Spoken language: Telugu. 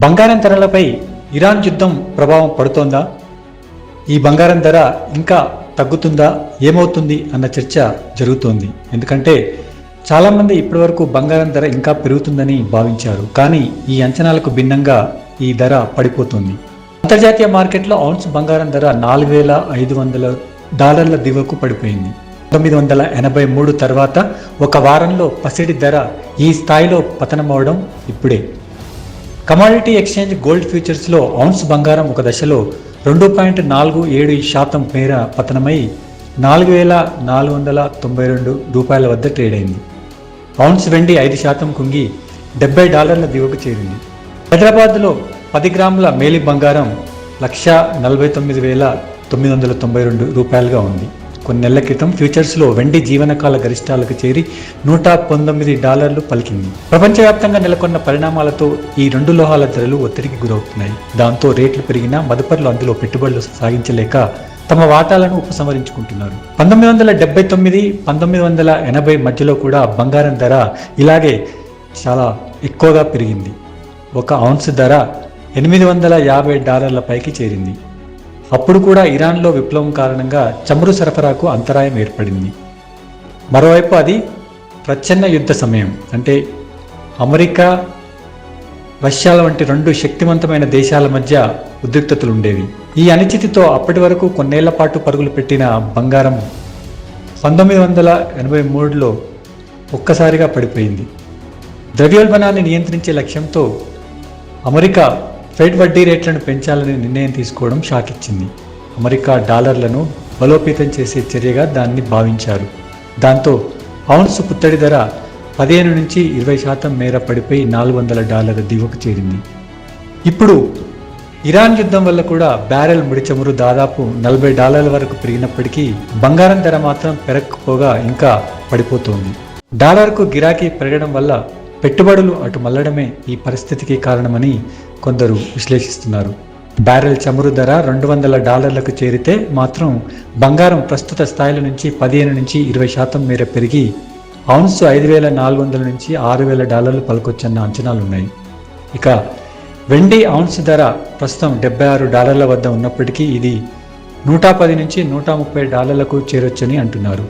బంగారం ధరలపై ఇరాన్ యుద్ధం ప్రభావం పడుతోందా? ఈ బంగారం ధర ఇంకా తగ్గుతుందా, ఏమవుతుంది అన్న చర్చ జరుగుతోంది. ఎందుకంటే చాలామంది ఇప్పటివరకు బంగారం ధర ఇంకా పెరుగుతుందని భావించారు. కానీ ఈ అంచనాలకు భిన్నంగా ఈ ధర పడిపోతుంది. అంతర్జాతీయ మార్కెట్లో ఔన్స్ బంగారం ధర $4,500 దిగువకు పడిపోయింది. 1983 తర్వాత ఒక వారంలో పసిడి ధర ఈ స్థాయిలో పతనమవడం ఇప్పుడే. కమాడిటీ ఎక్స్చేంజ్ గోల్డ్ ఫ్యూచర్స్లో ఔన్స్ బంగారం ఒక దశలో 2.47% మేర పతనమై $4,492 వద్ద ట్రేడ్ అయింది. ఔన్స్ వెండి 5% కుంగి $70 దిగువకు చేరింది. హైదరాబాద్లో 10 గ్రాముల మేలి బంగారం $149,992 ఉంది. కొన్ని నెలల క్రితం ఫ్యూచర్స్లో వెండి జీవనకాల గరిష్టాలకు చేరి $119 పలికింది. ప్రపంచవ్యాప్తంగా నెలకొన్న పరిణామాలతో ఈ రెండు లోహాల ధరలు ఒత్తిడికి గురవుతున్నాయి. దాంతో రేట్లు పెరిగినా మదుపర్లు అందులో పెట్టుబడులు సాగించలేక తమ వాటాలను ఉపసంహరించుకుంటున్నారు. 1979, 1980 మధ్యలో కూడా బంగారం ధర ఇలాగే చాలా ఎక్కువగా పెరిగింది. ఒక ఔన్స్ ధర $850 పైకి చేరింది. అప్పుడు కూడా ఇరాన్లో విప్లవం కారణంగా చమురు సరఫరాకు అంతరాయం ఏర్పడింది. మరోవైపు అది ప్రచ్ఛన్న యుద్ధ సమయం. అంటే అమెరికా, రష్యాల వంటి రెండు శక్తివంతమైన దేశాల మధ్య ఉద్రిక్తతలు ఉండేవి. ఈ అనిశ్చితితో అప్పటి వరకు కొన్నేళ్ల పాటు పరుగులు పెట్టిన బంగారం 1983లో ఒక్కసారిగా పడిపోయింది. ద్రవ్యోల్బణాన్ని నియంత్రించే లక్ష్యంతో అమెరికా ఫెడ్ వడ్డీ రేట్లను పెంచాలని నిర్ణయం తీసుకోవడం షాక్ ఇచ్చింది. అమెరికా డాలర్లను బలోపేతం చేసే చర్యగా దాన్ని భావించారు. దాంతో ఔన్స్ పుత్తడి ధర 15 నుంచి 20% మేర పడిపోయి $400 దిగువకు చేరింది. ఇప్పుడు ఇరాన్ యుద్ధం వల్ల కూడా బ్యారెల్ ముడి చమురు దాదాపు $40 వరకు పెరిగినప్పటికీ బంగారం ధర మాత్రం పెరగకపోగా ఇంకా పడిపోతోంది. డాలర్కు గిరాకీ పెరగడం వల్ల పెట్టుబడులు అటు మళ్లడమే ఈ పరిస్థితికి కారణమని కొందరు విశ్లేషిస్తున్నారు. బ్యారెల్ చమురు ధర $200 చేరితే మాత్రం బంగారం ప్రస్తుత స్థాయిల నుంచి 15 నుంచి 20% మేర పెరిగి ఔన్స్ $5,400 నుంచి $6,000 పలకొచ్చన్న అంచనాలున్నాయి. ఇక వెండి ఔన్స్ ధర ప్రస్తుతం $76 వద్ద ఉన్నప్పటికీ ఇది $110 నుంచి $130 చేరొచ్చని అంటున్నారు.